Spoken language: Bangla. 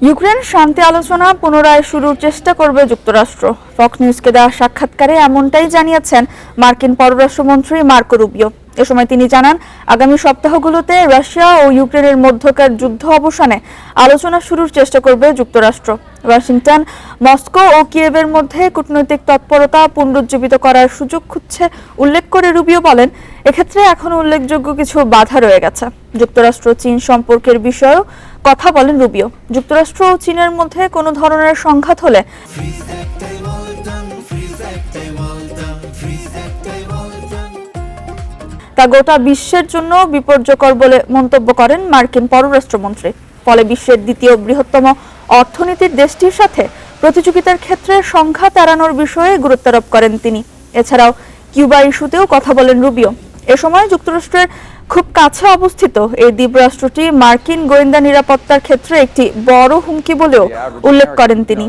ইউক্রেন শান্তি আলোচনা পুনরায় শুরুর চেষ্টা করবে যুক্তরাষ্ট্র। ফক্স নিউজকে দেওয়া সাক্ষাৎকারে এমনটাই জানিয়েছেন মার্কিন পররাষ্ট্রমন্ত্রী মার্কো রুবিও। এ সময় তিনি জানান, আগামী সপ্তাহগুলোতে রাশিয়া ও ইউক্রেনের মধ্যকার যুদ্ধ অবসানে আলোচনা শুরুর চেষ্টা করবে যুক্তরাষ্ট্র। ওয়াশিংটন মস্কো ও কিয়েভের মধ্যে কূটনৈতিক তৎপরতা পুনরুজ্জীবিত করার সুযোগ খুঁজছে উল্লেখ করে রুবিও বলেন, এক্ষেত্রে এখনো উল্লেখযোগ্য কিছু বাধা রয়ে গেছে। যুক্তরাষ্ট্র চীন সম্পর্কের বিষয়েও কথা বলেন রুবিও। যুক্তরাষ্ট্র ও চীনের মধ্যে কোনো ধরনের সংঘাত হলে তা গোটা বিশ্বের জন্য বিপর্যকর বলে মন্তব্য করেন মার্কিন পররাষ্ট্রমন্ত্রী। ফলে বিশ্বের দ্বিতীয় বৃহত্তম অর্থনীতির দেশটির সাথে প্রতিযোগিতার ক্ষেত্রে সংঘাত এড়ানোর বিষয়ে গুরুত্বারোপ করেন তিনি। এছাড়াও কিউবা ইস্যুতেও কথা বলেন রুবিও। এ সময় যুক্তরাষ্ট্রের খুব কাছে অবস্থিত এই দ্বীপরাষ্ট্রটি মার্কিন গোয়েন্দা নিরাপত্তার ক্ষেত্রে একটি বড় হুমকি বলেও উল্লেখ করেন তিনি।